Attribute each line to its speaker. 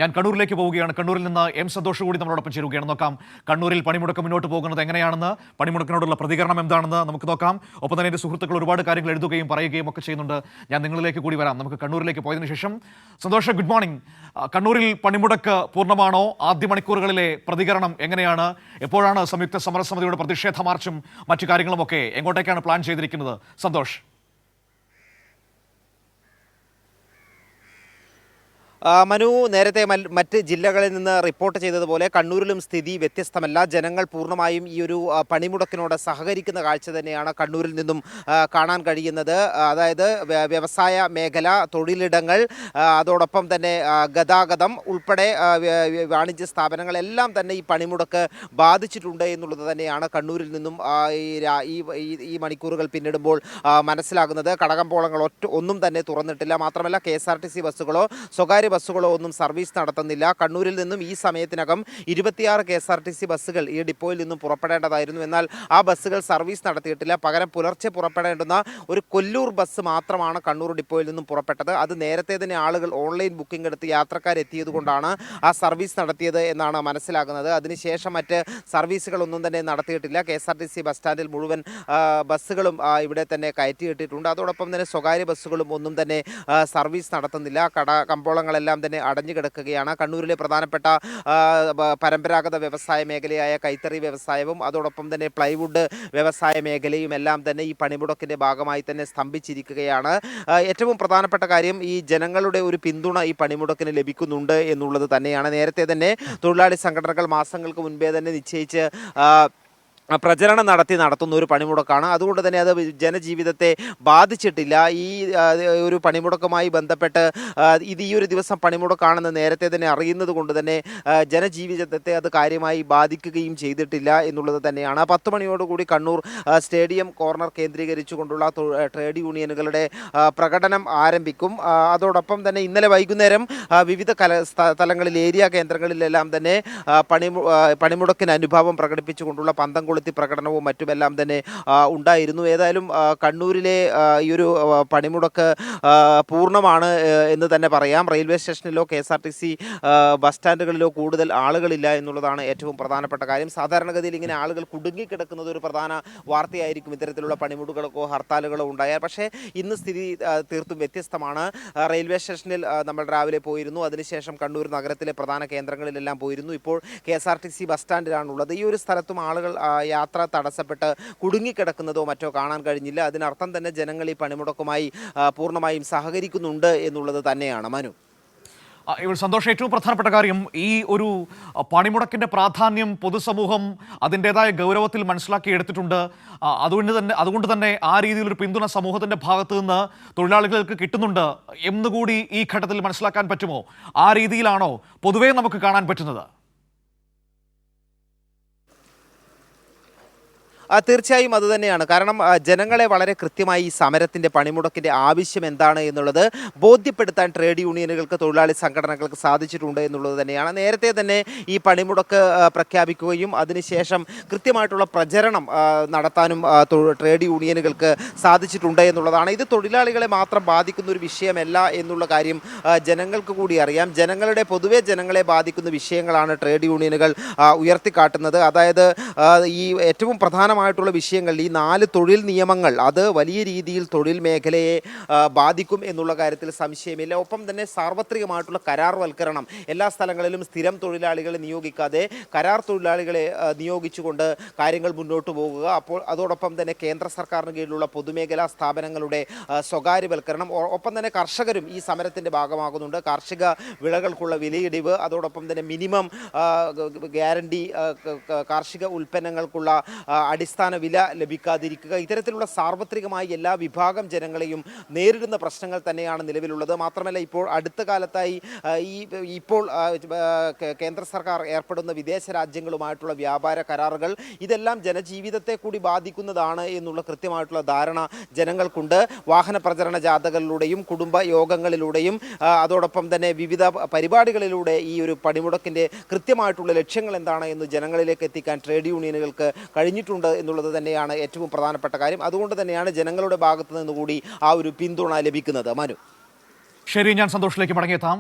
Speaker 1: ഞാൻ കണ്ണൂരിലേക്ക് പോവുകയാണ്. കണ്ണൂരിൽ നിന്ന് എം സന്തോഷ് കൂടി നമ്മളോടൊപ്പം ചേരുകയാണ്. നോക്കാം കണ്ണൂരിൽ പണിമുടക്ക് മുന്നോട്ട് പോകുന്നത് എങ്ങനെയാണെന്ന്, പണിമുടക്കിനോടുള്ള പ്രതികരണം എന്താണെന്ന് നമുക്ക് നോക്കാം. ഒപ്പം തന്നെ എൻ്റെ സുഹൃത്തുക്കൾ ഒരുപാട് കാര്യങ്ങൾ എഴുതുകയും പറയുകയും ഒക്കെ ചെയ്യുന്നുണ്ട്. ഞാൻ നിങ്ങളിലേക്ക് കൂടി വരാം. നമുക്ക് കണ്ണൂരിലേക്ക് പോയതിനു ശേഷം സന്തോഷ്, ഗുഡ് മോർണിംഗ്. കണ്ണൂരിൽ പണിമുടക്ക് പൂർണ്ണമാണോ? ആദ്യ മണിക്കൂറുകളിലെ പ്രതികരണം എങ്ങനെയാണ്? എപ്പോഴാണ് സംയുക്ത സമരസമിതിയുടെ പ്രതിഷേധ മാർച്ചും മറ്റു കാര്യങ്ങളുമൊക്കെ എങ്ങോട്ടേക്കാണ് പ്ലാൻ ചെയ്തിരിക്കുന്നത്? സന്തോഷ്.
Speaker 2: മനു, നേരത്തെ മറ്റ് ജില്ലകളിൽ നിന്ന് റിപ്പോർട്ട് ചെയ്തതുപോലെ കണ്ണൂരിലും സ്ഥിതി വ്യത്യസ്തമല്ല. ജനങ്ങൾ പൂർണ്ണമായും ഈ ഒരു പണിമുടക്കിനോട് സഹകരിക്കുന്ന കാഴ്ച തന്നെയാണ് കണ്ണൂരിൽ നിന്നും കാണാൻ കഴിയുന്നത്. അതായത് വ്യവസായ മേഖല, തൊഴിലിടങ്ങൾ, അതോടൊപ്പം തന്നെ ഗതാഗതം ഉൾപ്പെടെ വാണിജ്യ സ്ഥാപനങ്ങളെല്ലാം തന്നെ ഈ പണിമുടക്ക് ബാധിച്ചിട്ടുണ്ട് എന്നുള്ളത് തന്നെയാണ് കണ്ണൂരിൽ നിന്നും ഈ മണിക്കൂറുകൾ പിന്നിടുമ്പോൾ മനസ്സിലാകുന്നത്. കടകമ്പോളങ്ങൾ ഒന്നും തന്നെ തുറന്നിട്ടില്ല. മാത്രമല്ല KSRTC ബസ്സുകളോ സ്വകാര്യ ബസ്സുകളോ ഒന്നും സർവീസ് നടത്തുന്നില്ല. കണ്ണൂരിൽ നിന്നും ഈ സമയത്തിനകം 26 KSRTC ബസ്സുകൾ ഈ ഡിപ്പോയിൽ നിന്നും പുറപ്പെടേണ്ടതായിരുന്നു. എന്നാൽ ആ ബസ്സുകൾ സർവീസ് നടത്തിയിട്ടില്ല. പകരം പുലർച്ചെ പുറപ്പെടേണ്ടുന്ന ഒരു കൊല്ലൂർ ബസ് മാത്രമാണ് കണ്ണൂർ ഡിപ്പോയിൽ നിന്നും പുറപ്പെട്ടത്. അത് നേരത്തെ തന്നെ ആളുകൾ ഓൺലൈൻ ബുക്കിംഗ് എടുത്ത് യാത്രക്കാരെത്തിയത് കൊണ്ടാണ് ആ സർവീസ് നടത്തിയത് എന്നാണ് മനസ്സിലാകുന്നത്. അതിനുശേഷം മറ്റ് സർവീസുകളൊന്നും തന്നെ നടത്തിയിട്ടില്ല. KSRTC ബസ് സ്റ്റാൻഡിൽ മുഴുവൻ ബസ്സുകളും ഇവിടെ തന്നെ കയറ്റിയിട്ടിട്ടുണ്ട്. അതോടൊപ്പം തന്നെ സ്വകാര്യ ബസ്സുകളും ഒന്നും തന്നെ സർവീസ് നടത്തുന്നില്ല. കമ്പോളങ്ങളെല്ലാം തന്നെ അടഞ്ഞു കിടക്കുകയാണ്. കണ്ണൂരിലെ പ്രധാനപ്പെട്ട പരമ്പരാഗത വ്യവസായ മേഖലയായ കൈത്തറി വ്യവസായവും അതോടൊപ്പം തന്നെ പ്ലൈവുഡ് വ്യവസായ മേഖലയും എല്ലാം തന്നെ ഈ പണിമുടക്കിന്റെ ഭാഗമായി തന്നെ സ്തംഭിച്ചിരിക്കുകയാണ്. ഏറ്റവും പ്രധാനപ്പെട്ട കാര്യം ഈ ജനങ്ങളുടെ ഒരു പിന്തുണ ഈ പണിമുടക്കിന് ലഭിക്കുന്നുണ്ട് എന്നുള്ളത് തന്നെയാണ്. നേരത്തെ തന്നെ തൊഴിലാളി സംഘടനകൾ മാസങ്ങൾക്ക് മുൻപേ തന്നെ നിശ്ചയിച്ച് പ്രചരണം നടത്തുന്ന ഒരു പണിമുടക്കാണ്. അതുകൊണ്ട് തന്നെ അത് ജനജീവിതത്തെ ബാധിച്ചിട്ടില്ല. ഈ ഒരു പണിമുടക്കുമായി ബന്ധപ്പെട്ട് ഈ ഒരു ദിവസം പണിമുടക്കാണെന്ന് നേരത്തെ തന്നെ അറിയുന്നത് കൊണ്ട് തന്നെ ജനജീവിതത്തെ അത് കാര്യമായി ബാധിക്കുകയും ചെയ്തിട്ടില്ല എന്നുള്ളത് തന്നെയാണ്. 10 മണിയോടുകൂടി കണ്ണൂർ സ്റ്റേഡിയം കോർണർ കേന്ദ്രീകരിച്ചുകൊണ്ടുള്ള ട്രേഡ് യൂണിയനുകളുടെ പ്രകടനം ആരംഭിക്കും. അതോടൊപ്പം തന്നെ ഇന്നലെ വൈകുന്നേരം വിവിധ സ്ഥലങ്ങളിൽ ഏരിയ കേന്ദ്രങ്ങളിലെല്ലാം തന്നെ പണിമുടക്കിന് അനുഭാവം പ്രകടിപ്പിച്ചുകൊണ്ടുള്ള പന്തംകൊളുത്തി പ്രകടനവും മറ്റുമെല്ലാം തന്നെ ഉണ്ടായിരുന്നു. ഏതായാലും കണ്ണൂരിലെ ഈ ഒരു പണിമുടക്ക് പൂർണ്ണമാണ് എന്ന് തന്നെ പറയാം. റെയിൽവേ സ്റ്റേഷനിലോ KSRTC ബസ് സ്റ്റാൻഡുകളിലോ കൂടുതൽ ആളുകളില്ല എന്നുള്ളതാണ് ഏറ്റവും പ്രധാനപ്പെട്ട കാര്യം. സാധാരണഗതിയിൽ ഇങ്ങനെ ആളുകൾ കുടുങ്ങിക്കിടക്കുന്നത് ഒരു പ്രധാന വാർത്തയായിരിക്കും ഇത്തരത്തിലുള്ള പണിമുടക്കുകളോ ഹർത്താലുകളോ ഉണ്ടായാൽ. പക്ഷേ ഇന്ന് സ്ഥിതി തീർത്തും വ്യത്യസ്തമാണ്. റെയിൽവേ സ്റ്റേഷനിൽ നമ്മൾ രാവിലെ പോയിരുന്നു. അതിനുശേഷം കണ്ണൂർ നഗരത്തിലെ പ്രധാന കേന്ദ്രങ്ങളിലെല്ലാം പോയിരുന്നു. ഇപ്പോൾ KSRTC ബസ് സ്റ്റാൻഡിലാണുള്ളത്. ഈ ഒരു സ്ഥലത്തും ആളുകൾ യാത്ര തടസ്സപ്പെട്ട് കുടുങ്ങിക്കിടക്കുന്നതോ മറ്റോ കാണാൻ കഴിഞ്ഞില്ല. അതിനർത്ഥം തന്നെ ജനങ്ങൾ ഈ പണിമുടക്കുമായി പൂർണ്ണമായും സഹകരിക്കുന്നുണ്ട് എന്നുള്ളത് തന്നെയാണ്. മനു,
Speaker 1: സന്തോഷം, ഏറ്റവും പ്രധാനപ്പെട്ട കാര്യം ഈ ഒരു പണിമുടക്കിന്റെ പ്രാധാന്യം പൊതുസമൂഹം അതിൻ്റെതായ ഗൗരവത്തിൽ മനസ്സിലാക്കി എടുത്തിട്ടുണ്ട്. അതുകൊണ്ട് തന്നെ ആ രീതിയിലൊരു പിന്തുണ സമൂഹത്തിന്റെ ഭാഗത്തു നിന്ന് തൊഴിലാളികൾക്ക് കിട്ടുന്നുണ്ട് എന്നുകൂടി ഈ ഘട്ടത്തിൽ മനസ്സിലാക്കാൻ പറ്റുമോ? ആ രീതിയിലാണോ പൊതുവേ നമുക്ക് കാണാൻ പറ്റുന്നത്?
Speaker 2: തീർച്ചയായും അതുതന്നെയാണ്. കാരണം ജനങ്ങളെ വളരെ കൃത്യമായി ഈ സമരത്തിൻ്റെ പണിമുടക്കിൻ്റെ ആവശ്യം എന്താണ് എന്നുള്ളത് ബോധ്യപ്പെടുത്താൻ ട്രേഡ് യൂണിയനുകൾക്ക്, തൊഴിലാളി സംഘടനകൾക്ക് സാധിച്ചിട്ടുണ്ട് എന്നുള്ളത് തന്നെയാണ്. നേരത്തെ തന്നെ ഈ പണിമുടക്ക് പ്രഖ്യാപിക്കുകയും അതിനുശേഷം കൃത്യമായിട്ടുള്ള പ്രചരണം നടത്താനും ട്രേഡ് യൂണിയനുകൾക്ക് സാധിച്ചിട്ടുണ്ട് എന്നുള്ളതാണ്. ഇത് തൊഴിലാളികളെ മാത്രം ബാധിക്കുന്ന ഒരു വിഷയമല്ല എന്നുള്ള കാര്യം ജനങ്ങൾക്ക് കൂടി അറിയാം. പൊതുവെ ജനങ്ങളെ ബാധിക്കുന്ന വിഷയങ്ങളാണ് ട്രേഡ് യൂണിയനുകൾ ഉയർത്തിക്കാട്ടുന്നത്. അതായത് ഈ ഏറ്റവും പ്രധാനമായിട്ടുള്ള വിഷയങ്ങൾ, ഈ 4 തൊഴിൽ നിയമങ്ങൾ, അത് വലിയ രീതിയിൽ തൊഴിൽ മേഖലയെ ബാധിക്കും എന്നുള്ള കാര്യത്തിൽ സംശയമില്ല. ഒപ്പം തന്നെ സാർവത്രികമായിട്ടുള്ള കരാർവൽക്കരണം, എല്ലാ സ്ഥലങ്ങളിലും സ്ഥിരം തൊഴിലാളികളെ നിയോഗിക്കാതെ കരാർ തൊഴിലാളികളെ നിയോഗിച്ചുകൊണ്ട് കാര്യങ്ങൾ മുന്നോട്ട് പോകുക. അപ്പോൾ അതോടൊപ്പം തന്നെ കേന്ദ്ര സർക്കാരിന് കീഴിലുള്ള പൊതുമേഖലാ സ്ഥാപനങ്ങളുടെ സ്വകാര്യവൽക്കരണം, ഒപ്പം തന്നെ കർഷകരും ഈ സമരത്തിൻ്റെ ഭാഗമാകുന്നുണ്ട്. കാർഷിക വിളകൾക്കുള്ള വിലയിടിവ്, അതോടൊപ്പം തന്നെ മിനിമം ഗ്യാരണ്ടി, കാർഷിക ഉൽപ്പന്നങ്ങൾക്കുള്ള അടിസ്ഥാന വില ലഭിക്കാതിരിക്കുക, ഇത്തരത്തിലുള്ള സാർവത്രികമായി എല്ലാ വിഭാഗം ജനങ്ങളെയും നേരിടുന്ന പ്രശ്നങ്ങൾ തന്നെയാണ് നിലവിലുള്ളത്. മാത്രമല്ല ഇപ്പോൾ അടുത്ത കാലത്തായി ഇപ്പോൾ കേന്ദ്ര സർക്കാർ ഏർപ്പെടുന്ന വിദേശ രാജ്യങ്ങളുമായിട്ടുള്ള വ്യാപാര കരാറുകൾ, ഇതെല്ലാം ജനജീവിതത്തെ കൂടി ബാധിക്കുന്നതാണ് എന്നുള്ള കൃത്യമായിട്ടുള്ള ധാരണ ജനങ്ങൾക്കുണ്ട്. വാഹന പ്രചരണ ജാഥകളിലൂടെയും കുടുംബ യോഗങ്ങളിലൂടെയും അതോടൊപ്പം തന്നെ വിവിധ പരിപാടികളിലൂടെ ഈ ഒരു പണിമുടക്കിൻ്റെ കൃത്യമായിട്ടുള്ള ലക്ഷ്യങ്ങൾ എന്താണ് എന്ന് ജനങ്ങളിലേക്ക് എത്തിക്കാൻ ട്രേഡ് യൂണിയനുകൾക്ക് കഴിഞ്ഞിട്ടുണ്ട് എന്നുള്ളത് തന്നെയാണ് ഏറ്റവും പ്രധാനപ്പെട്ട കാര്യം. അതുകൊണ്ട് തന്നെയാണ് ജനങ്ങളുടെ ഭാഗത്തു നിന്നുകൂടി ആ ഒരു പിന്തുണ ലഭിക്കുന്നത്. മനു,
Speaker 1: ശരി, ഞാൻ സന്തോഷിലേക്ക് മടങ്ങിയെത്താം.